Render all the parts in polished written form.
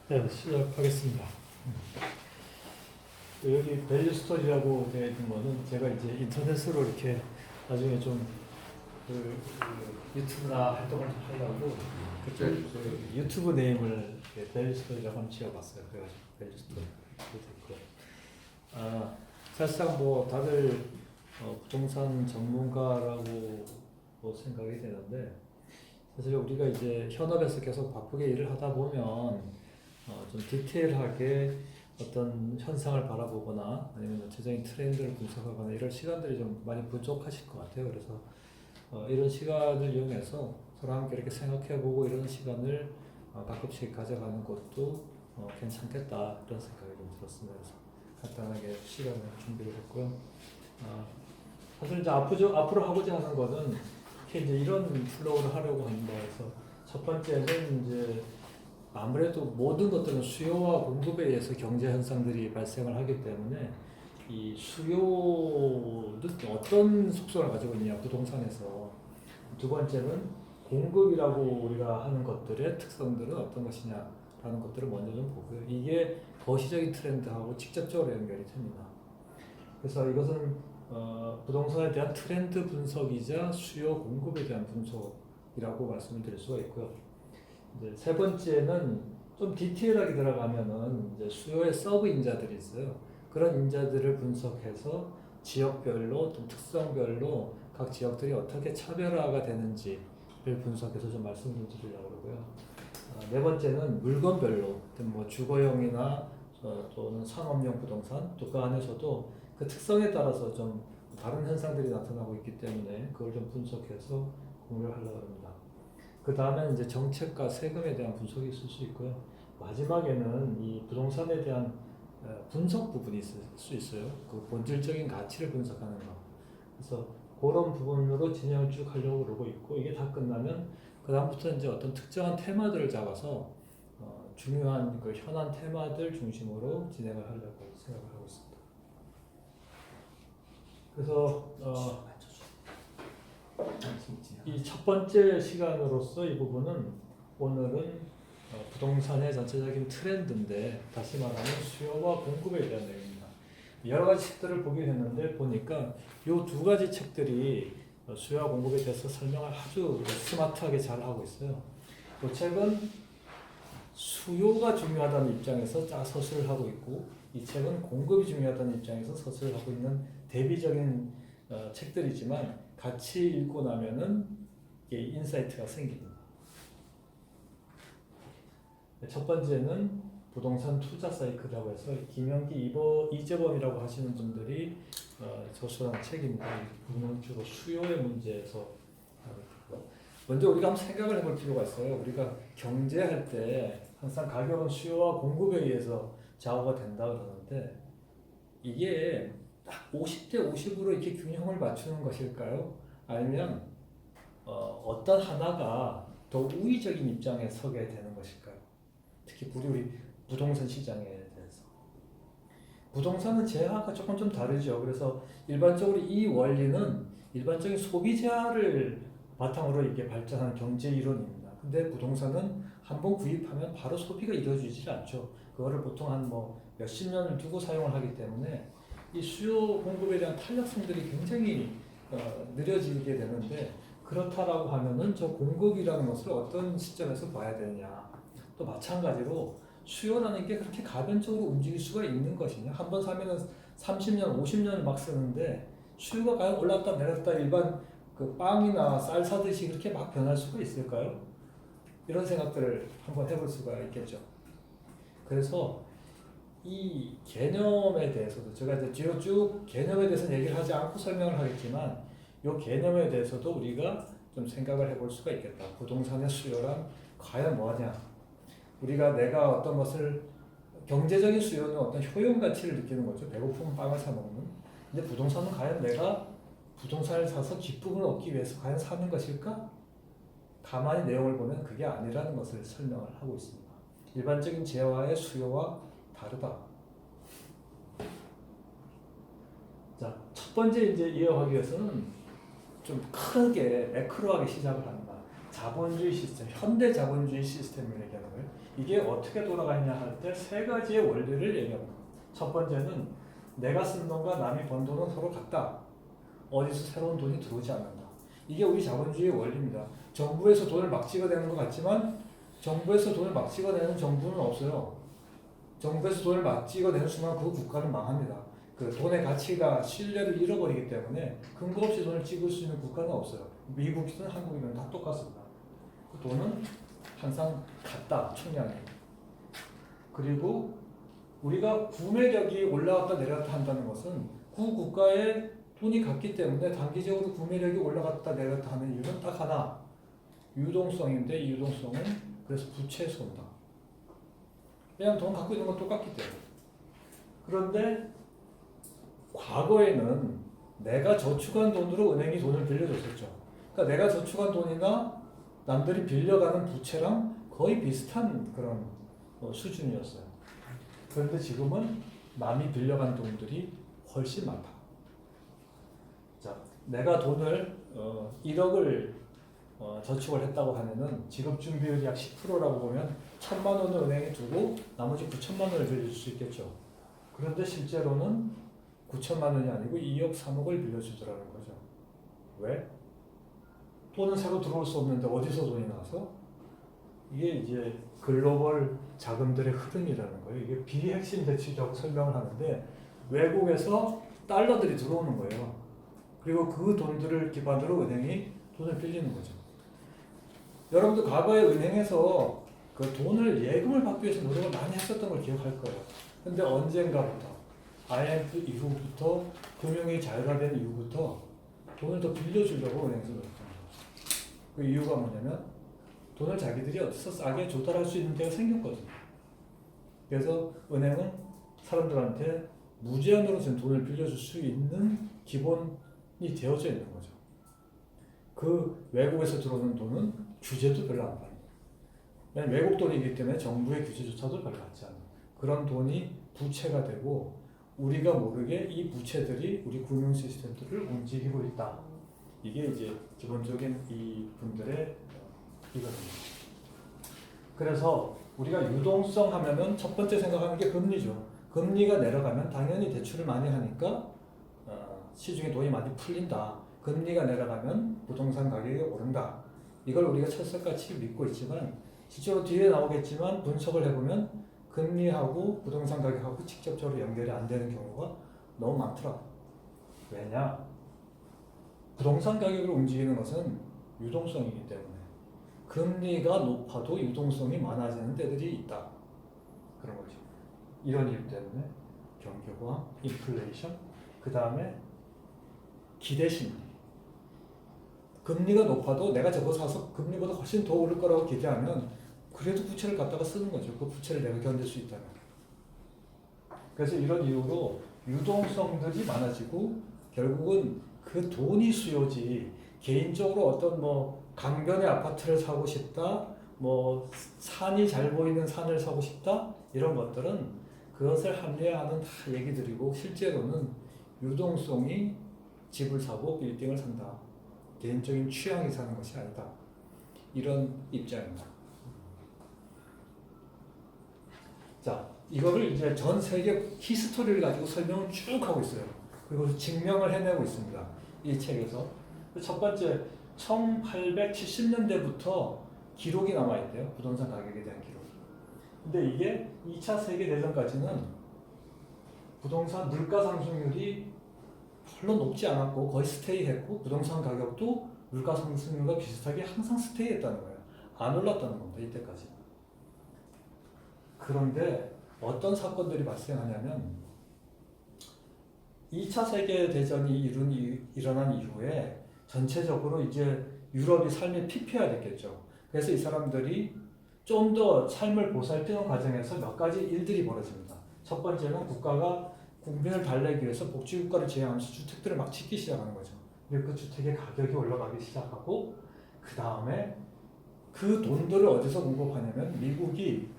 네, 시작하겠습니다. 여기 밸류 스토리라고 되어 있는 거는 제가 이제 인터넷으로 이렇게 나중에 좀 유튜브나 활동을 좀 하려고 그쪽 유튜브 네임을 밸류 스토리라고 한번 지어봤어요. 그래가지고 밸류 스토리 됐고, 사실상 뭐 다들 부동산 전문가라고 뭐 생각이 되는데, 사실 우리가 이제 현업에서 계속 바쁘게 일을 하다 보면 좀 디테일하게 어떤 현상을 바라보거나 아니면 전체적인 트렌드를 분석하거나 이런 시간들이 좀 많이 부족하실 것 같아요. 그래서 이런 시간을 이용해서 서로 함께 이렇게 생각해보고 이런 시간을 가끔씩 가져가는 것도 괜찮겠다 이런 생각이 좀 들었습니다. 그래서 간단하게 시간을 준비를 했고요. 사실 이제 앞으로 하고자 하는 거는 이렇게 이제 이런 플로우를 하려고 합니다. 그래서 첫 번째는 이제 아무래도 모든 것들은 수요와 공급에 의해서 경제 현상들이 발생을 하기 때문에 이 수요는 어떤 속성을 가지고 있냐, 부동산에서. 두 번째는 공급이라고 우리가 하는 것들의 특성들은 어떤 것이냐라는 것들을 먼저 좀 보고요. 이게 거시적인 트렌드하고 직접적으로 연결이 됩니다. 그래서 이것은 부동산에 대한 트렌드 분석이자 수요 공급에 대한 분석이라고 말씀을 드릴 수가 있고요. 이제 세 번째는 좀 디테일하게 들어가면은 이제 수요의 서브 인자들이 있어요. 그런 인자들을 분석해서 지역별로 좀 특성별로 각 지역들이 어떻게 차별화가 되는지를 분석해서 좀 말씀을 드리려고 그러고요. 네 번째는 물건별로 뭐 주거용이나 또는 상업용 부동산 또 그 안에서도 그 특성에 따라서 좀 다른 현상들이 나타나고 있기 때문에 그걸 좀 분석해서 공유를 하려고 합니다. 그 다음에 이제 정책과 세금에 대한 분석이 있을 수 있고요. 마지막에는 이 부동산에 대한 분석 부분이 있을 수 있어요. 그 본질적인 가치를 분석하는 거. 그래서 그런 부분으로 진행을 쭉 하려고 그러고 있고, 이게 다 끝나면 그 다음부터 이제 어떤 특정한 테마들을 잡아서 중요한 그 현안 테마들 중심으로 진행을 하려고 생각을 하고 있습니다. 그래서 이 첫 번째 시간으로서 이 부분은 오늘은 부동산의 전체적인 트렌드인데, 다시 말하면 수요와 공급에 대한 내용입니다. 여러 가지 책들을 보긴 했는데 보니까 이 두 가지 책들이 수요와 공급에 대해서 설명을 아주 스마트하게 잘 하고 있어요. 이 책은 수요가 중요하다는 입장에서 서술을 하고 있고, 이 책은 공급이 중요하다는 입장에서 서술을 하고 있는 대비적인 책들이지만 같이 읽고 나면은 이게 인사이트가 생깁니다. 첫 번째는 부동산 투자 사이클이라고 해서 김영기, 이재범이라고 하시는 분들이 저술한 책입니다. 부분은 주로 수요의 문제에서 먼저 우리가 한번 생각을 해볼 필요가 있어요. 우리가 경제할 때 항상 가격은 수요와 공급에 의해서 좌우가 된다 그러는데, 이게 딱 50대 50으로 이렇게 균형을 맞추는 것일까요? 아니면 어떤 하나가 더 우위적인 입장에 서게 되는 것일까요? 특히 우리 부동산 시장에 대해서. 부동산은 재화가 조금 좀 다르죠. 그래서 일반적으로 이 원리는 일반적인 소비자를 바탕으로 이렇게 발전한 경제 이론입니다. 근데 부동산은 한번 구입하면 바로 소비가 이루어지지 않죠. 그거를 보통 한 뭐 몇십 년을 두고 사용을 하기 때문에 이 수요 공급에 대한 탄력성들이 굉장히 느려지게 되는데, 그렇다라고 하면은 저 공급이라는 것을 어떤 시점에서 봐야 되느냐. 또 마찬가지로 수요라는 게 그렇게 가변적으로 움직일 수가 있는 것이냐. 한 번 사면은 30년, 50년을 막 쓰는데 수요가 과연 올랐다 내렸다 일반 그 빵이나 쌀 사듯이 그렇게 막 변할 수가 있을까요? 이런 생각들을 한번 해볼 수가 있겠죠. 그래서 이 개념에 대해서도 제가 이제 뒤로 쭉 개념에 대해서는 얘기를 하지 않고 설명을 하겠지만, 이 개념에 대해서도 우리가 좀 생각을 해볼 수가 있겠다. 부동산의 수요란 과연 뭐냐? 내가 어떤 것을, 경제적인 수요는 어떤 효용 가치를 느끼는 거죠. 배고프면 빵을 사 먹는. 근데 부동산은 과연 내가 부동산을 사서 기쁨을 얻기 위해서 과연 사는 것일까? 가만히 내용을 보면 그게 아니라는 것을 설명을 하고 있습니다. 일반적인 재화의 수요와 다르다. 자, 첫 번째 이제 이해하기 위해서는 좀 크게 매크로하게 시작을 합니다. 자본주의 시스템, 현대 자본주의 시스템을 얘기하는 거예요. 이게 어떻게 돌아가냐 할 때 세 가지의 원리를 얘기합니다. 첫 번째는 내가 쓴 돈과 남이 번 돈은 서로 같다. 어디서 새로운 돈이 들어오지 않는다. 이게 우리 자본주의의 원리입니다. 정부에서 돈을 막 찍어내는 것 같지만 정부에서 돈을 막 찍어내는 정부는 없어요. 정부에서 돈을 막 찍어내는 순간 그 국가는 망합니다. 그 돈의 가치가 신뢰를 잃어버리기 때문에 근거 없이 돈을 찍을 수 있는 국가는 없어요. 미국이든 한국이든 다 똑같습니다. 그 돈은 항상 같다, 총량이. 그리고 우리가 구매력이 올라갔다 내려갔다 한다는 것은 그 국가의 돈이 같기 때문에 단기적으로 구매력이 올라갔다 내려갔다 하는 이유는 딱 하나, 유동성인데 이 유동성은 그래서 부채에서 온다. 왜냐하면 돈 갖고 있는 건 똑같기 때문에. 그런데 과거에는 내가 저축한 돈으로 은행이 돈을 빌려줬었죠. 그러니까 내가 저축한 돈이나 남들이 빌려가는 부채랑 거의 비슷한 그런 수준이었어요. 그런데 지금은 남이 빌려간 돈들이 훨씬 많다. 자, 내가 돈을 1억을 저축을 했다고 하면은 지급준비율이 약 10%라고 보면 1,000만 원을 은행에 두고 나머지 9천만 원을 빌려줄 수 있겠죠. 그런데 실제로는 9천만 원이 아니고 2억, 3억을 빌려주더라는 거죠. 왜? 돈은 새로 들어올 수 없는데 어디서 돈이 나서? 이게 이제 글로벌 자금들의 흐름이라는 거예요. 이게 비핵심 대치적 설명을 하는데 외국에서 달러들이 들어오는 거예요. 그리고 그 돈들을 기반으로 은행이 돈을 빌리는 거죠. 여러분도 과거에 은행에서 그 돈을 예금을 받기 위해서 노력을 많이 했었던 걸 기억할 거예요. 근데 언젠가부터 IMF 이후부터 금융이 자유화된 이후부터 돈을 더 빌려주려고 은행에서 노력합니다. 그 이유가 뭐냐면 돈을 자기들이 어디서 싸게 조달할 수 있는 데가 생겼거든요. 그래서 은행은 사람들한테 무제한으로 지금 돈을 빌려줄 수 있는 기본이 되어져 있는 거죠. 그 외국에서 들어오는 돈은 규제도 별로 안 받는 거예요. 외국 돈이기 때문에 정부의 규제조차도 별로 받지 않아요. 그런 돈이 부채가 되고 우리가 모르게 이 부채들이 우리 금융 시스템들을 움직이고 있다. 이게 이제 기본적인 이 분들의 이거든요. 그래서 우리가 유동성 하면은 첫 번째 생각하는 게 금리죠. 금리가 내려가면 당연히 대출을 많이 하니까 시중에 돈이 많이 풀린다. 금리가 내려가면 부동산 가격이 오른다. 이걸 우리가 철석같이 믿고 있지만 실제로 뒤에 나오겠지만 분석을 해보면 금리하고 부동산 가격하고 직접적으로 연결이 안 되는 경우가 너무 많더라. 왜냐? 부동산 가격을 움직이는 것은 유동성이기 때문에 금리가 높아도 유동성이 많아지는 데들이 있다. 그런 거죠. 이런 이유 때문에 경기와 인플레이션, 그 다음에 기대심리. 금리가 높아도 내가 저거 사서 금리보다 훨씬 더 오를 거라고 기대하면 그래도 부채를 갖다가 쓰는 거죠. 그 부채를 내가 견딜 수 있다면. 그래서 이런 이유로 유동성들이 많아지고 결국은 그 돈이 수요지 개인적으로 어떤 뭐 강변의 아파트를 사고 싶다, 뭐 산이 잘 보이는 산을 사고 싶다 이런 것들은 그것을 합리화하는 다 얘기들이고 실제로는 유동성이 집을 사고 빌딩을 산다. 개인적인 취향이 사는 것이 아니다. 이런 입장입니다. 자, 이거를 이제 전 세계 히스토리를 가지고 설명을 쭉 하고 있어요. 그리고 증명을 해내고 있습니다. 이 책에서. 첫 번째, 1870년대부터 기록이 남아있대요. 부동산 가격에 대한 기록이. 근데 이게 2차 세계대전까지는 부동산 물가 상승률이 별로 높지 않았고 거의 스테이했고 부동산 가격도 물가 상승률과 비슷하게 항상 스테이했다는 거예요. 안 올랐다는 겁니다. 이때까지. 그런데 어떤 사건들이 발생하냐면 2차 세계대전이 일어난 이후에 전체적으로 이제 유럽이 삶이 피폐화됐겠죠. 그래서 이 사람들이 좀 더 삶을 보살피는 과정에서 몇 가지 일들이 벌어집니다. 첫 번째는 국가가 국민을 달래기 위해서 복지국가를 제외하면서 주택들을 막 짓기 시작하는 거죠. 그 주택의 가격이 올라가기 시작하고 그 다음에 그 돈들을 어디서 공급하냐면 미국이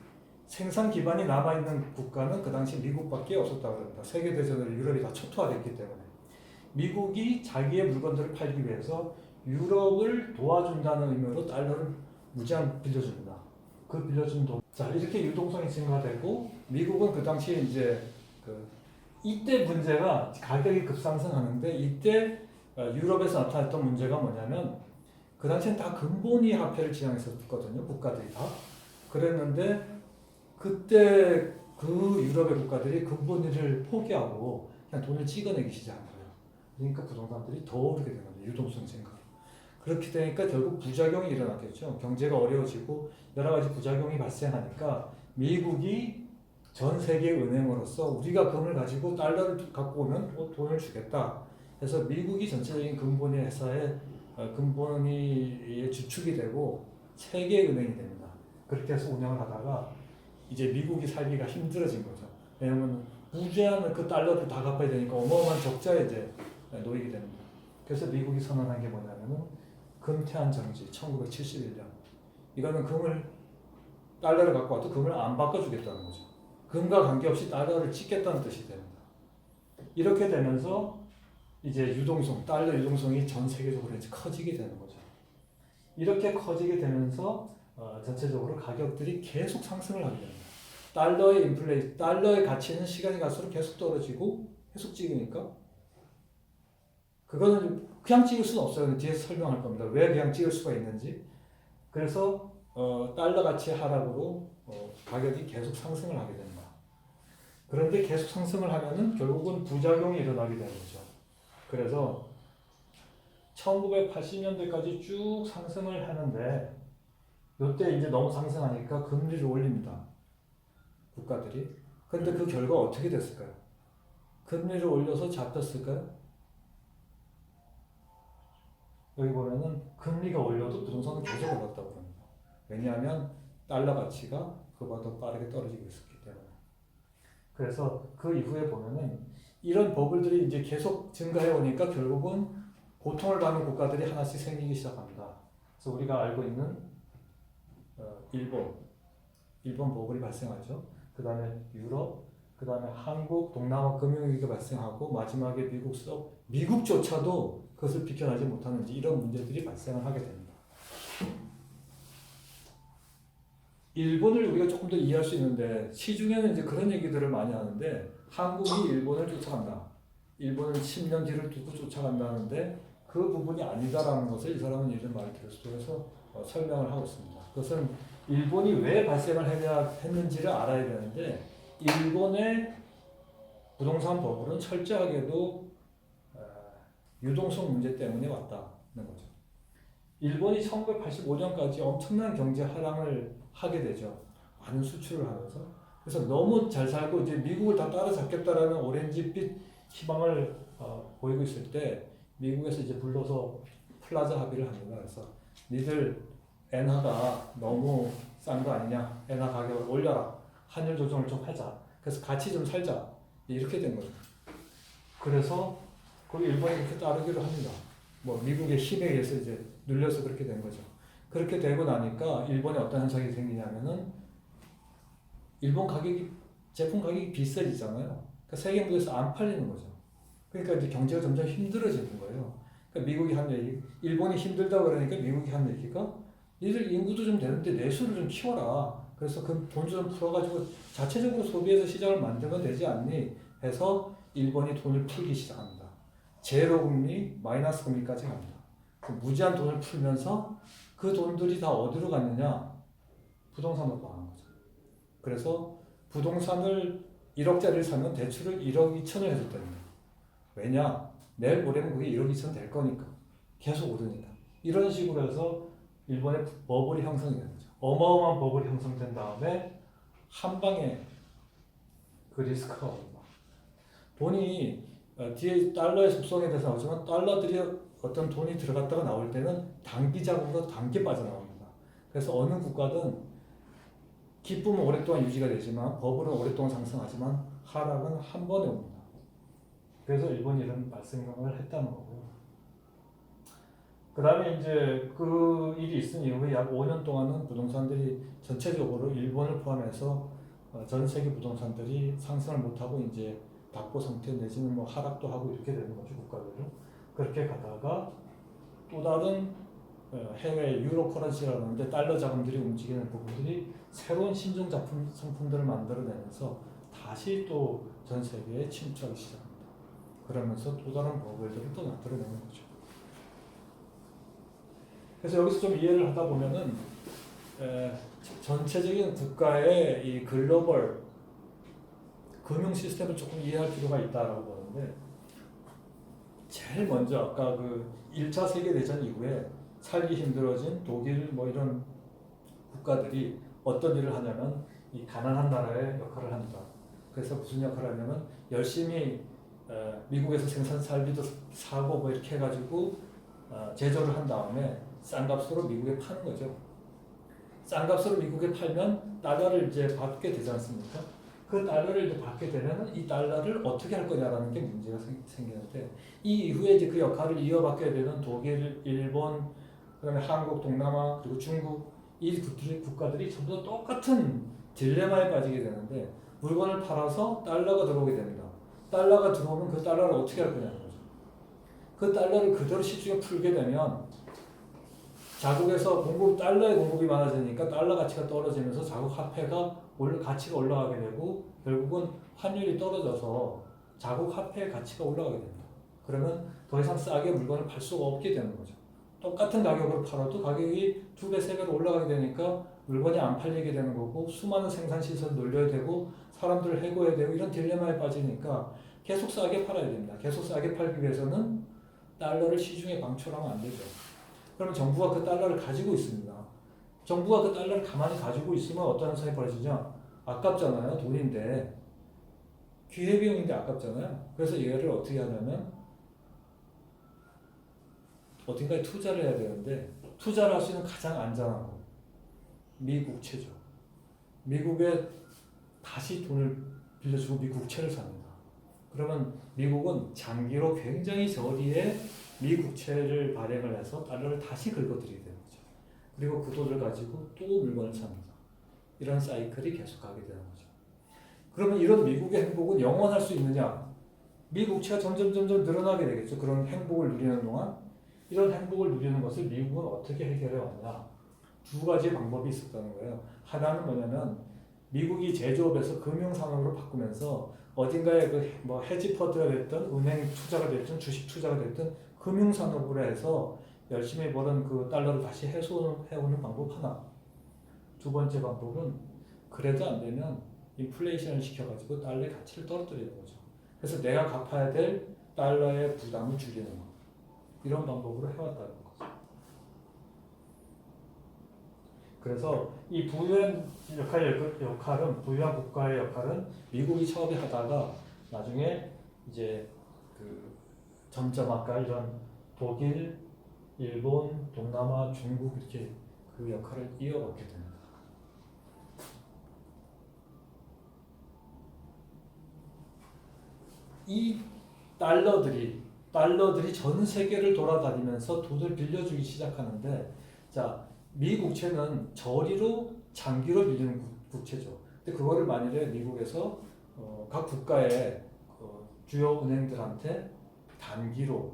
생산 기반이 남아있는 국가는 그 당시 미국밖에 없었다고 합니다. 세계대전으로 유럽이 다 초토화됐기 때문에 미국이 자기의 물건들을 팔기 위해서 유럽을 도와준다는 의미로 달러를 무제한 빌려줍니다. 그 빌려준 돈. 자, 이렇게 유동성이 증가되고 미국은 그 당시에 이제 이때 문제가 가격이 급상승하는데 이때 유럽에서 나타났던 문제가 뭐냐면 그 당시엔 다 근본위 화폐를 지향했었거든요. 국가들이 다. 그랬는데 그때 그 유럽의 국가들이 근본위를 포기하고 그냥 돈을 찍어내기 시작한 거예요. 그러니까 부동산들이 더 오르게 되는 거예요. 유동성 증가. 그렇게 되니까 결국 부작용이 일어났겠죠. 경제가 어려워지고 여러 가지 부작용이 발생하니까 미국이 전 세계 은행으로서 우리가 금을 가지고 달러를 갖고 오면 돈을 주겠다. 그래서 미국이 전체적인 근본위 회사의 근본위의 주축이 되고 세계 은행이 됩니다. 그렇게 해서 운영을 하다가 이제 미국이 살기가 힘들어진 거죠. 왜냐하면 무제한 그 달러를 다 갚아야 되니까 어마어마한 적자에 이제 놓이게 됩니다. 그래서 미국이 선언한 게 뭐냐면은 금태한 정지 1971년. 이거는 달러를 갖고 와도 금을 안 바꿔주겠다는 거죠. 금과 관계없이 달러를 찍겠다는 뜻이 됩니다. 이렇게 되면서 이제 달러 유동성이 전 세계적으로 이제 커지게 되는 거죠. 이렇게 커지게 되면서 전체적으로 가격들이 계속 상승을 하게 됩니다. 달러의 가치는 시간이 갈수록 계속 떨어지고 계속 찍으니까 그거는 그냥 찍을 수는 없어요. 뒤에서 설명할 겁니다. 왜 그냥 찍을 수가 있는지. 그래서 달러 가치 하락으로 가격이 계속 상승을 하게 됩니다. 그런데 계속 상승을 하면은 결국은 부작용이 일어나게 되는 거죠. 그래서 1980년대까지 쭉 상승을 하는데 이때 이제 너무 상승하니까 금리를 올립니다. 국가들이. 근데 그 결과 어떻게 됐을까요? 금리를 올려서 잡혔을까요? 여기 보면은 금리가 올려도 부동산은 계속 올랐다고 합니다. 왜냐하면 달러 가치가 그보다 더 빠르게 떨어지고 있었기 때문에. 그래서 그 이후에 보면은 이런 버블들이 이제 계속 증가해 오니까 결국은 고통을 받는 국가들이 하나씩 생기기 시작합니다. 그래서 우리가 알고 있는 일본 버블이 발생하죠. 그 다음에 유럽, 그 다음에 한국, 동남아 금융위기가 발생하고 마지막에 미국조차도 그것을 비켜나지 못하는 이런 문제들이 발생을 하게 됩니다. 일본을 우리가 조금 더 이해할 수 있는데 시중에는 이제 그런 얘기들을 많이 하는데 한국이 일본을 쫓아간다. 일본은 10년 뒤를 두고 쫓아간다는데 그 부분이 아니다라는 것을 이 사람은 이런 말을 통해서 설명을 하고 있습니다. 그것은 일본이 왜 발생을 했는지를 알아야 되는데 일본의 부동산 버블은 철저하게도 유동성 문제 때문에 왔다는 거죠. 일본이 1985년까지 엄청난 경제 하락을 하게 되죠. 많은 수출을 하면서. 그래서 너무 잘 살고 이제 미국을 다 따라잡겠다라는 오렌지빛 희망을 보이고 있을 때 미국에서 이제 불러서 플라자 합의를 합니다. 그래서 니들 엔화가 너무 싼 거 아니냐? 엔화 가격을 올려라. 환율 조정을 좀 하자. 그래서 같이 좀 살자. 이렇게 된 거죠. 그래서 그 일본이 그렇게 따르기로 합니다. 뭐 미국의 힘에 의해서 이제 눌려서 그렇게 된 거죠. 그렇게 되고 나니까 일본에 어떤 현상이 생기냐면은 일본 제품 가격이 비싸지잖아요. 그러니까 세계 무대에서 안 팔리는 거죠. 그러니까 이제 경제가 점점 힘들어지는 거예요. 그러니까 미국이 한 얘기, 일본이 힘들다 그러니까 미국이 한 얘기가 니들 인구도 좀 되는데 내수를 좀 키워라. 그래서 그 돈 좀 풀어가지고 자체적으로 소비해서 시장을 만들면 되지 않니? 해서 일본이 돈을 풀기 시작합니다. 제로 금리, 마이너스 금리까지 갑니다. 무제한 돈을 풀면서 그 돈들이 다 어디로 갔느냐? 부동산으로 가는 거죠. 그래서 부동산을 1억짜리를 사면 대출을 1억 2천을 해줬답니다. 왜냐? 내일 모레는 그게 1억 2천 될 거니까. 계속 오르니까. 이런 식으로 해서 일본의 버블이 형성이 되는 거죠. 어마어마한 버블이 형성된 다음에 한 방에 그 리스크가 옵니다. 돈이 뒤에 달러의 속성에 대해서 나오지만 달러들이 어떤 돈이 들어갔다가 나올 때는 단기적으로 단계 빠져나옵니다. 그래서 어느 국가든 기쁨은 오랫동안 유지가 되지만 버블은 오랫동안 상승하지만 하락은 한 번에 옵니다. 그래서 일본이 이런 발생을 했다는 거고요. 그 다음에 이제 그 일이 있은 이후에 약 5년 동안은 부동산들이 전체적으로 일본을 포함해서 전 세계 부동산들이 상승을 못하고 이제 답보 상태 내지는 뭐 하락도 하고 이렇게 되는 거죠, 국가별로. 그렇게 가다가 또 다른 해외 유로 커런시라는데 달러 자금들이 움직이는 부분들이 새로운 신종 상품들을 만들어내면서 다시 또 전 세계에 침투하기 시작합니다. 그러면서 또 다른 버블들을 또 만들어내는 거죠. 그래서 여기서 좀 이해를 하다 보면은 전체적인 국가의 이 글로벌 금융 시스템을 조금 이해할 필요가 있다라고 보는데, 제일 먼저 아까 그 1차 세계대전 이후에 살기 힘들어진 독일 뭐 이런 국가들이 어떤 일을 하냐면 이 가난한 나라의 역할을 합니다. 그래서 무슨 역할을 하냐면 열심히 미국에서 생산 설비도 사고 뭐 이렇게 해가지고 제조를 한 다음에 싼 값으로 미국에 파는 거죠. 싼 값으로 미국에 팔면 달러를 이제 받게 되지 않습니까? 그 달러를 이제 받게 되면 이 달러를 어떻게 할 거냐라는 게 문제가 생기는데, 이 이후에 이제 그 역할을 이어받게 되는 독일, 일본, 그다음에 한국, 동남아 그리고 중국 이 국가들이 전부 다 똑같은 딜레마에 빠지게 되는데, 물건을 팔아서 달러가 들어오게 됩니다. 달러가 들어오면 그 달러를 어떻게 할 거냐는 거죠. 그 달러를 그대로 시중에 풀게 되면 자국에서 달러의 공급이 많아지니까 달러 가치가 떨어지면서 자국 화폐가 가치가 올라가게 되고, 결국은 환율이 떨어져서 자국 화폐의 가치가 올라가게 됩니다. 그러면 더 이상 싸게 물건을 팔 수가 없게 되는 거죠. 똑같은 가격으로 팔아도 가격이 2배, 3배로 올라가게 되니까 물건이 안 팔리게 되는 거고, 수많은 생산 시설 늘려야 되고 사람들을 해고해야 되고 이런 딜레마에 빠지니까 계속 싸게 팔아야 됩니다. 계속 싸게 팔기 위해서는 달러를 시중에 방출하면 안 되죠. 그러면 정부가 그 달러를 가지고 있습니다. 정부가 그 달러를 가만히 가지고 있으면 어떤 현상이 벌어지냐? 아깝잖아요. 돈인데. 기회비용인데 아깝잖아요. 그래서 얘를 어떻게 하냐면 어딘가에 투자를 해야 되는데, 투자를 할 수 있는 가장 안전하고 미국채죠. 미국에 다시 돈을 빌려주고 미국채를 삽니다. 그러면 미국은 장기로 굉장히 저리에 미국채를 발행을 해서 달러를 다시 긁어들이게 되는 거죠. 그리고 그 돈을 가지고 또 물건을 삽니다. 이런 사이클이 계속 가게 되는 거죠. 그러면 이런 미국의 행복은 영원할 수 있느냐? 미국채가 점점 늘어나게 되겠죠. 그런 행복을 누리는 동안. 이런 행복을 누리는 것을 미국은 어떻게 해결해 왔냐? 2가지 방법이 있었다는 거예요. 하나는 뭐냐면 미국이 제조업에서 금융산업으로 바꾸면서 어딘가에 뭐 헤지펀드가 됐든 은행 투자가 됐든 주식 투자가 됐든 금융산업으로 해서 열심히 벌은 그 달러를 다시 해오는 방법 하나. 2번째 방법은 그래도 안 되면 인플레이션을 시켜가지고 달러의 가치를 떨어뜨리는 거죠. 그래서 내가 갚아야 될 달러의 부담을 줄이는 거. 이런 방법으로 해왔다는 거죠. 그래서 이 부유한 부유한 국가의 역할은 미국이 처음에 하다가 나중에 이제 그 점점 아까 이런 독일, 일본, 동남아, 중국 이렇게 그 역할을 이어받게 됩니다. 이 달러들이 전 세계를 돌아다니면서 돈을 빌려주기 시작하는데, 자, 미국채는 저리로 장기로 빌리는 국채죠. 근데 그거를 만일에 미국에서 각 국가의 주요 은행들한테 단기로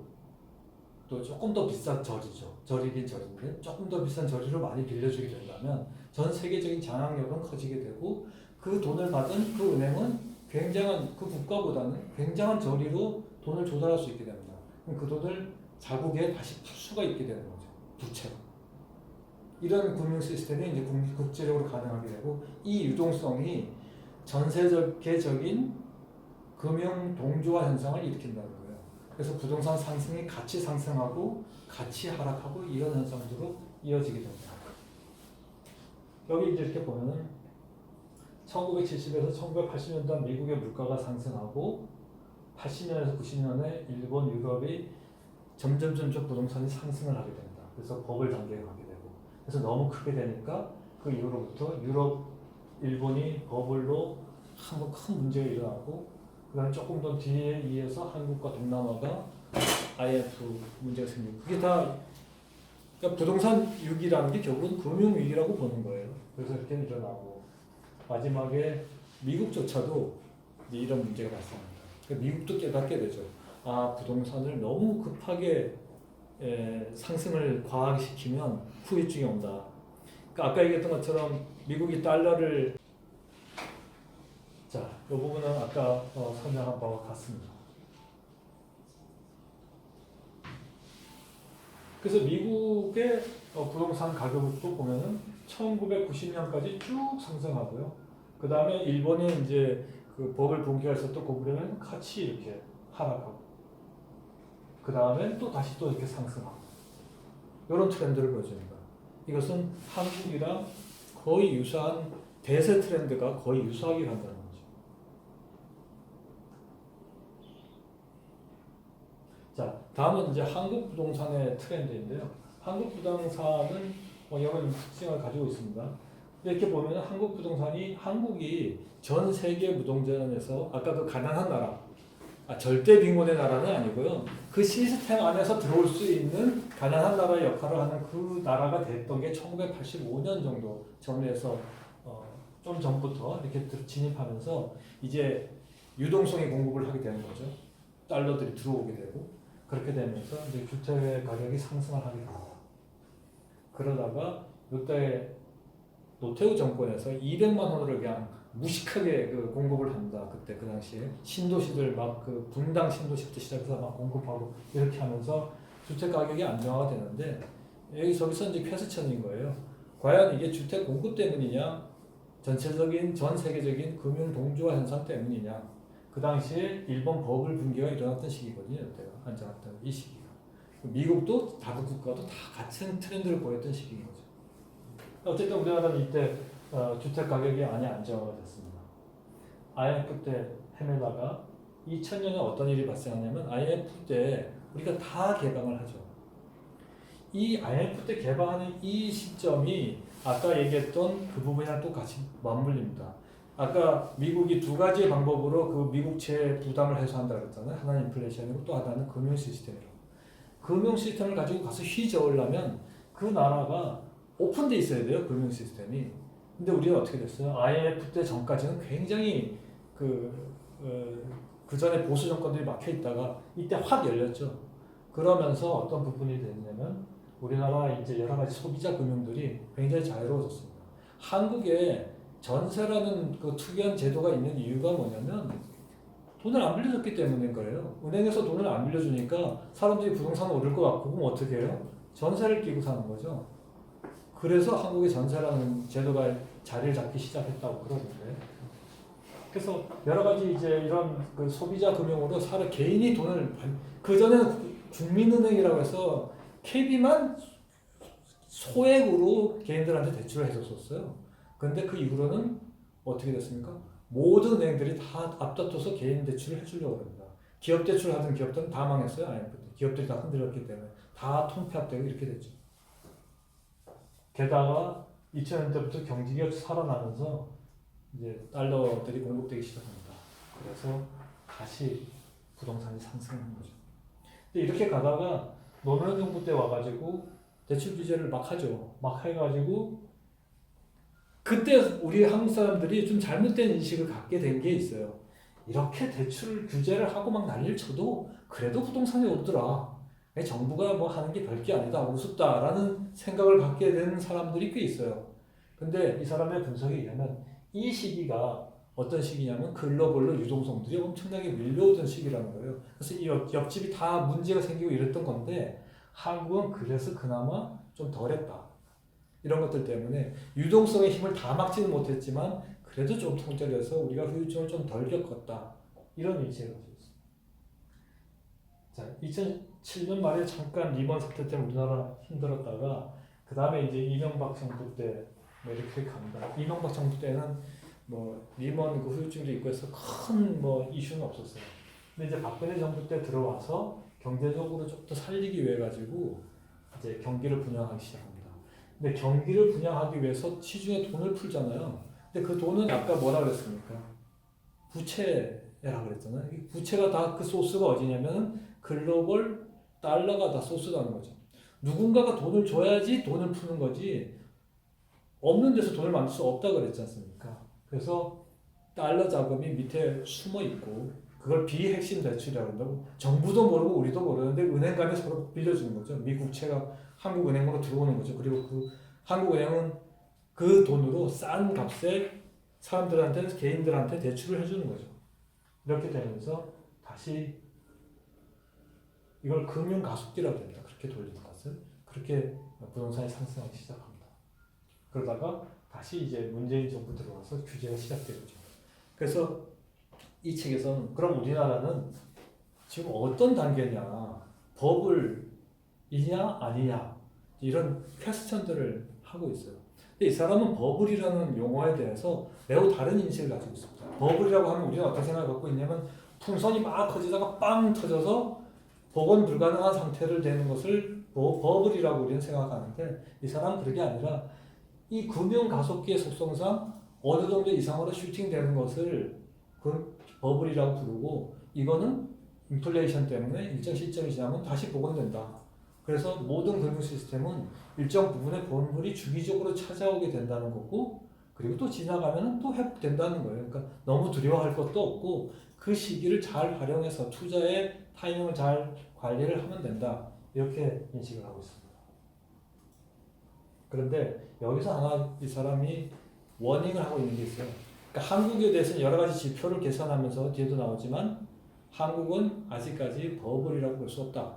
또 조금 더 비싼 저리긴 저리인데 조금 더 비싼 저리로 많이 빌려주게 된다면 전 세계적인 장악력은 커지게 되고, 그 돈을 받은 그 은행은 그 국가보다는 굉장한 저리로 돈을 조달할 수 있게 됩니다. 그럼 그 돈을 자국에 다시 풀 수가 있게 되는 거죠. 부채로. 이런 금융 시스템이 이제 국제적으로 가능하게 되고, 이 유동성이 전 세계적인 금융 동조화 현상을 일으킨다는 거예요. 그래서 부동산 상승이 같이 상승하고 같이 하락하고 이런 현상으로 이어지게 됩니다. 여기 이제 이렇게 보면은 1970에서 1980년대 미국의 물가가 상승하고 80년에서 90년에 일본, 유럽이 점점 부동산이 상승을 하게 됩니다. 그래서 버블 단계에 가게 되고, 그래서 너무 크게 되니까 그 이후로부터 유럽, 일본이 버블로 한번 큰 문제가 일어나고, 그다음에 조금 더 뒤에 이어서 한국과 동남아가 IMF 문제가 생기고, 그게 다 그러니까 부동산 위기라는 게 결국은 금융 위기라고 보는 거예요. 그래서 이렇게 일어나고 마지막에 미국조차도 이런 문제가 발생합니다. 그러니까 미국도 깨닫게 되죠. 아, 부동산을 너무 급하게 상승을 과하시키면 후유증이 온다. 그러니까 아까 얘기했던 것처럼 미국이 달러를 자, 이 부분은 아까 설명한 바와 같습니다. 그래서 미국의 부동산 가격도 보면은 1990년까지 쭉 상승하고요. 그 다음에 일본이 이제 그 버블 붕괴가 있었던 고구려는 같이 이렇게 하락하고, 그 다음에 또 다시 또 이렇게 상승하고, 이런 트렌드를 보여줍니다. 이것은 한국이랑 거의 유사한 대세 트렌드가 거의 유사하게 간다는 거죠. 자, 다음은 이제 한국 부동산의 트렌드인데요. 한국 부동산은 여러 특징을 가지고 있습니다. 이렇게 보면 한국 부동산이 한국이 전 세계 무동산에서 아까 그 가난한 나라, 절대 빈곤의 나라는 아니고요. 그 시스템 안에서 들어올 수 있는 가난한 나라의 역할을 하는 그 나라가 됐던 게 1985년 정도 전에서 좀 전부터 이렇게 진입하면서 이제 유동성의 공급을 하게 되는 거죠. 달러들이 들어오게 되고 그렇게 되면서 이제 주택의 가격이 상승을 하게 됩니다. 그러다가 이때 노태우 정권에서 200만 원으로 그냥 무식하게 그 공급을 합니다. 그때 그 당시에 신도시들 막 그 분당 신도시부터 시작해서 막 공급하고 이렇게 하면서 주택 가격이 안정화가 되는데 저기서 이제 퀘스천인 거예요. 과연 이게 주택 공급 때문이냐, 전체적인 전 세계적인 금융 동주화 현상 때문이냐. 그 당시에 일본 버블 붕괴가 일어났던 시기거든요. 그때가 안정화됐던 이 시기가. 미국도 다른 국가도 다 같은 트렌드를 보였던 시기인 거죠. 어쨌든 우리나라는 이때 주택 가격이 많이 안정화가 됐습니다. IMF 때 헤매다가 2000년에 어떤 일이 발생하냐면 IMF 때 우리가 다 개방을 하죠. 이 IMF 때 개방하는 이 시점이 아까 얘기했던 그 부분이랑 똑같이 맞물립니다. 아까 미국이 두 가지 방법으로 그 미국채 부담을 해소한다고 했잖아요. 하나는 인플레이션이고 또 하나는 금융 시스템이라고. 금융 시스템을 가지고 가서 휘저으려면 그 나라가 오픈돼 있어야 돼요. 금융 시스템이. 근데 우리가 어떻게 됐어요? IMF 때 전까지는 굉장히 그 전에 보수 정권들이 막혀 있다가 이때 확 열렸죠. 그러면서 어떤 부분이 됐냐면 우리나라 이제 여러 가지 소비자 금융들이 굉장히 자유로워졌습니다. 한국에 전세라는 그 특이한 제도가 있는 이유가 뭐냐면 돈을 안 빌려줬기 때문인 거예요. 은행에서 돈을 안 빌려주니까 사람들이 부동산을 오를 것 같고 그럼 어떻게 해요? 전세를 끼고 사는 거죠. 그래서 한국의 전세라는 제도가 자리를 잡기 시작했다고 그러는데, 그래서 여러 가지 이제 이런 그 소비자 금융으로 개인이 돈을 그 전에는 국민은행이라고 해서 KB만 소액으로 개인들한테 대출을 해줬었어요. 그런데 그 이후로는 어떻게 됐습니까? 모든 은행들이 다 앞다퉈서 개인 대출을 해주려고 합니다. 기업 대출 하던 기업들은 다 망했어요. IMF 때. 기업들이 다 흔들렸기 때문에 다 통폐합되고 이렇게 됐죠. 게다가 2000년대부터 경기가 살아나면서 이제 달러들이 공급되기 시작합니다. 그래서 다시 부동산이 상승한 거죠. 근데 이렇게 가다가 노무현 정부 때 와가지고 대출 규제를 막 하죠. 막 해가지고 그때 우리 한국 사람들이 좀 잘못된 인식을 갖게 된 게 있어요. 이렇게 대출 규제를 하고 막 난리를 쳐도 그래도 부동산이 오르더라. 정부가 뭐 하는 게 별게 아니다. 우습다라는 생각을 갖게 되는 사람들이 꽤 있어요. 근데 이 사람의 분석에 의하면 이 시기가 어떤 시기냐면 글로벌로 유동성들이 엄청나게 밀려오던 시기라는 거예요. 그래서 이 옆집이 다 문제가 생기고 이랬던 건데 한국은 그래서 그나마 좀 덜했다. 이런 것들 때문에 유동성의 힘을 다 막지는 못했지만 그래도 좀 통제해서 우리가 후유증을 좀 덜 겪었다. 이런 인식을 가지고 있습니다. 자, 2007년 말에 잠깐 리먼 사태 때문에 우리나라 힘들었다가 그 다음에 이제 이명박 정부 때 뭐 이렇게 갑니다. 이명박 정부 때는 뭐 리먼 그 후유증도 있고 해서 큰 뭐 이슈는 없었어요. 근데 이제 박근혜 정부 때 들어와서 경제적으로 좀 더 살리기 위해 가지고 이제 경기를 부양하기 시작합니다. 근데 경기를 부양하기 위해서 시중에 돈을 풀잖아요. 근데 그 돈은 아까 뭐라 그랬습니까? 부채라고 그랬잖아요. 이 부채가 다 그 소스가 어디냐면 글로벌 달러가 다 소스라는 거죠. 누군가가 돈을 줘야지 돈을 푸는 거지 없는 데서 돈을 만들 수 없다고 그랬지 않습니까? 그래서 달러 자금이 밑에 숨어 있고 그걸 비핵심 대출이라고 한다고. 정부도 모르고 우리도 모르는데 은행 간에 서로 빌려주는 거죠. 미 국채가 한국은행으로 들어오는 거죠. 그리고 그 한국은행은 그 돈으로 싼 값에 사람들한테, 개인들한테 대출을 해주는 거죠. 이렇게 되면서 다시 이걸 금융가속기라고 합니다. 그렇게 돌리는 것을. 그렇게 부동산이 상승하기 시작합니다. 그러다가 다시 이제 문재인 정부 들어와서 규제가 시작되죠. 그래서 이 책에서는 그럼 우리나라는 지금 어떤 단계냐, 버블이냐 아니냐 이런 퀘스천들을 하고 있어요. 근데 이 사람은 버블이라는 용어에 대해서 매우 다른 인식을 가지고 있습니다. 버블이라고 하면 우리가 어떤 생각을 갖고 있냐면 풍선이 막 커지다가 빵 터져서 복원 불가능한 상태를 되는 것을 버블이라고 우리는 생각하는데 이 사람은 그게 아니라 이 금융 가속기의 속성상 어느 정도 이상으로 슈팅되는 것을 그 버블이라고 부르고 이거는 인플레이션 때문에 일정 시점이 지나면 다시 복원된다. 그래서 모든 금융 시스템은 일정 부분의 본물이 주기적으로 찾아오게 된다는 거고 그리고 또 지나가면 또 회복된다는 거예요. 그러니까 너무 두려워할 것도 없고 그 시기를 잘 활용해서 투자의 타이밍을 잘 관리를 하면 된다. 이렇게 인식을 하고 있습니다. 그런데 여기서 하나 이 사람이 워닝을 하고 있는 게 있어요. 그러니까 한국에 대해서는 여러 가지 지표를 계산하면서 뒤에도 나오지만 한국은 아직까지 버블이라고 볼 수 없다.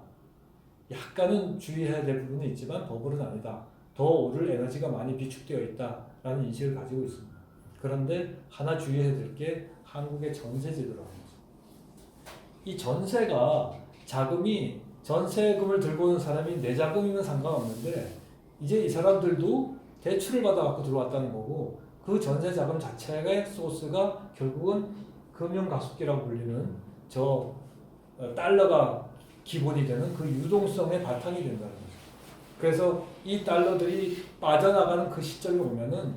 약간은 주의해야 될 부분은 있지만 버블은 아니다. 더 오를 에너지가 많이 비축되어 있다라는 인식을 가지고 있습니다. 그런데 하나 주의해야 될 게 한국의 전세제도라는 거죠. 이 전세가 자금이 전세금을 들고 오는 사람이 내 자금이면 상관없는데 이제 이 사람들도 대출을 받아갖고 들어왔다는 거고 그 전세 자금 자체의 소스가 결국은 금융가속기라고 불리는 저 달러가 기본이 되는 그 유동성의 바탕이 된다는 거죠. 그래서 이 달러들이 빠져나가는 그 시점이 오면은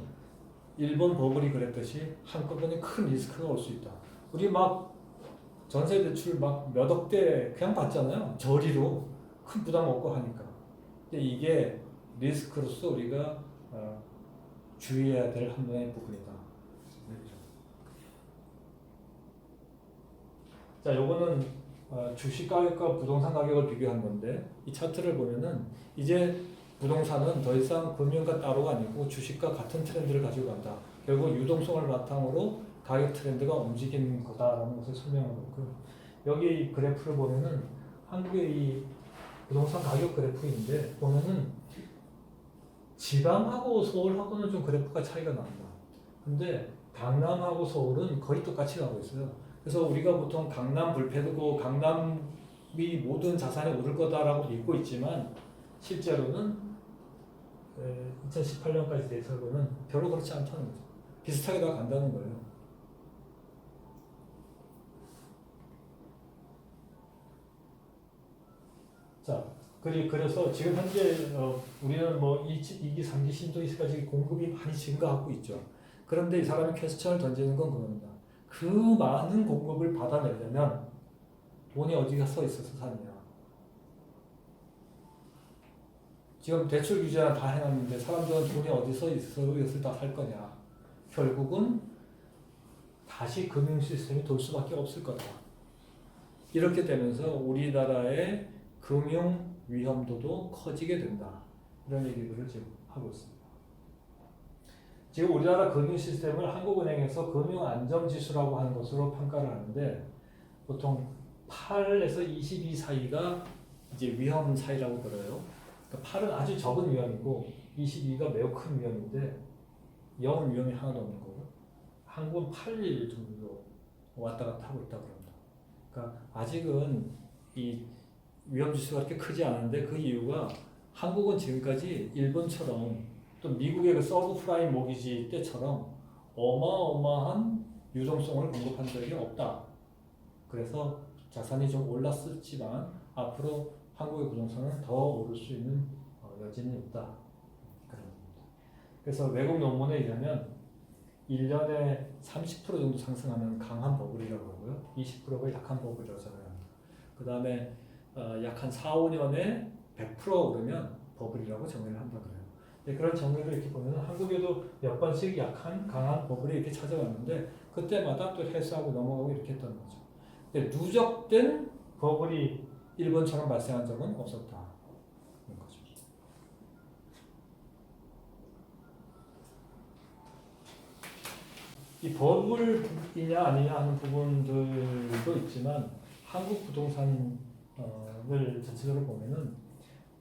일본 버블이 그랬듯이 한꺼번에 큰 리스크가 올 수 있다. 우리 막 전세 대출 막 몇 억대 그냥 받잖아요. 저리로 큰 부담 없고 하니까. 근데 이게 리스크로서 우리가 주의해야 될 하나의 부분이다. 자, 요거는 주식 가격과 부동산 가격을 비교한 건데 이 차트를 보면은 이제 부동산은 더 이상 금융과 따로가 아니고 주식과 같은 트렌드를 가지고 간다. 결국 유동성을 바탕으로 가격 트렌드가 움직이는 거다라는 것을 설명하고 있고 여기 그래프를 보면은 한국의 이 부동산 가격 그래프인데 보면은 지방하고 서울하고는 좀 그래프가 차이가 납니다. 근데 강남하고 서울은 거의 똑같이 가고 있어요. 그래서 우리가 보통 강남 불패고 강남이 모든 자산이 오를 거다라고 믿고 있지만 실제로는 2018년까지 데이터로는 별로 그렇지 않다는 거죠. 비슷하게 다 간다는 거예요. 자, 그래서 지금 현재 우리는 뭐 2기, 3기 신도시까지 공급이 많이 증가하고 있죠. 그런데 이 사람이 퀘스천을 던지는 건 그겁니다. 그 많은 공급을 받아내려면 돈이 어디가 써 있어서 사느냐. 지금 대출 규제는 다 해놨는데 사람들은 돈이 어디서 있어서 다 살 거냐. 결국은 다시 금융 시스템이 돌 수밖에 없을 거다. 이렇게 되면서 우리나라의 금융 위험도도 커지게 된다. 이런 얘기들을 지금 하고 있습니다. 지금 우리나라 금융 시스템을 한국은행에서 금융안정지수라고 하는 것으로 평가를 하는데 보통 8에서 22 사이가 이제 위험 사이라고 그래요. 그러니까 8은 아주 적은 위험이고 22가 매우 큰 위험인데 0은 위험이 하나도 없는 거고 한국은 8일 정도 왔다 갔다 하고 있다고 합니다. 그러니까 아직은 이 위험지수가 그렇게 크지 않은데 그 이유가 한국은 지금까지 일본처럼 또 미국의 그 서브프라임 모기지 때처럼 어마어마한 유동성을 공급한 적이 없다. 그래서 자산이 좀 올랐었지만 앞으로 한국의 부동산은 더 오를 수 있는 여지는 있다. 그런 겁니다. 그래서 외국 논문에 의하면 1년에 30% 정도 상승하면 강한 버블이라고 하고요. 20%가 약한 버블이라고 하잖아요. 그 다음에 약 한 4, 5년에 100% 오르면 버블이라고 정의를 한다 그래요. 네, 그런 정의를 이렇게 보면 한국에도 몇 번씩 약한 강한 버블이 이렇게 찾아왔는데 그때마다 또 해소하고 넘어가고 이렇게 했던 거죠. 근데 누적된 버블이 일본처럼 발생한 적은 없었다. 그런 거죠. 이 버블이냐 아니냐 하는 부분들도 있지만 한국 부동산을 전체적으로 보면은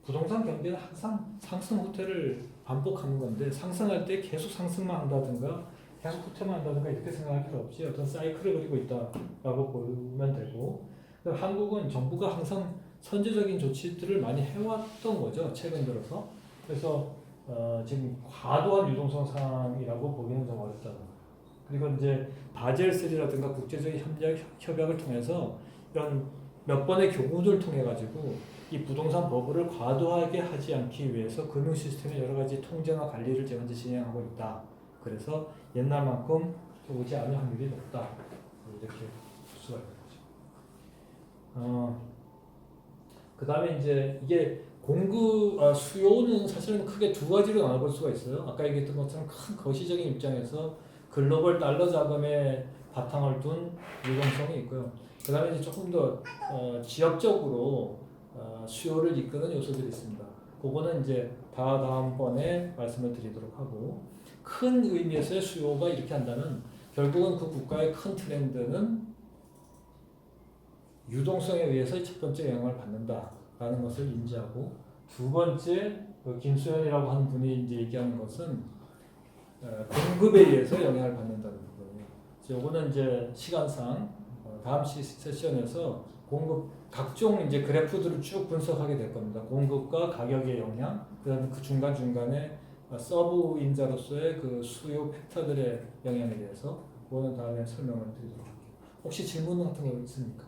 부동산 경기는 항상 상승 후퇴를 반복하는 건데 상승할 때 계속 상승만 한다든가 계속 후퇴만 한다든가 이렇게 생각할 필요 없이 어떤 사이클을 그리고 있다라고 보면 되고 한국은 정부가 항상 선제적인 조치들을 많이 해왔던 거죠 최근 들어서. 그래서 지금 과도한 유동성 상황이라고 보기는 좀 어렵다. 그리고 이제 바젤 3라든가 국제적인 협약을 통해서 이런 몇 번의 교훈을 통해 가지고 이 부동산 버블을 과도하게 하지 않기 위해서 금융 시스템의 여러 가지 통제나 관리를 현재 진행하고 있다. 그래서 옛날만큼 오지 않을 확률이 높다. 이렇게 볼 수가 있는 거죠. 그 다음에 이제 이게 수요는 사실은 크게 두 가지로 나눠볼 수가 있어요. 아까 얘기했던 것처럼 큰 거시적인 입장에서 글로벌 달러 자금에 바탕을 둔 유동성이 있고요. 그 다음에 이제 조금 더 지역적으로 수요를 이끄는 요소들이 있습니다. 그거는 이제 다음번에 말씀을 드리도록 하고 큰 의미에서의 수요가 이렇게 한다면 결국은 그 국가의 큰 트렌드는 유동성에 의해서 첫 번째 영향을 받는다라는 것을 인지하고 두 번째 김수현이라고 하는 분이 이제 얘기하는 것은 공급에 의해서 영향을 받는다는 부분이에요. 이거는 이제 시간상 다음 세션에서 공급 각종 이제 그래프들을 쭉 분석하게 될 겁니다. 공급과 가격의 영향, 그다음에 그 중간 중간에 서브인자로서의 그 수요 팩터들의 영향에 대해서 그거는 다음에 설명을 드리도록 할게요. 혹시 질문 같은 거 있습니까?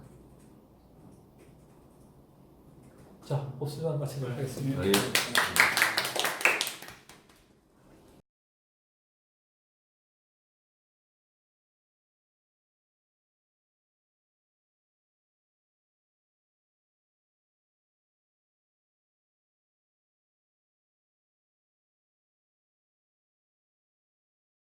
자, 없으면 마치도록 하겠습니다. 네.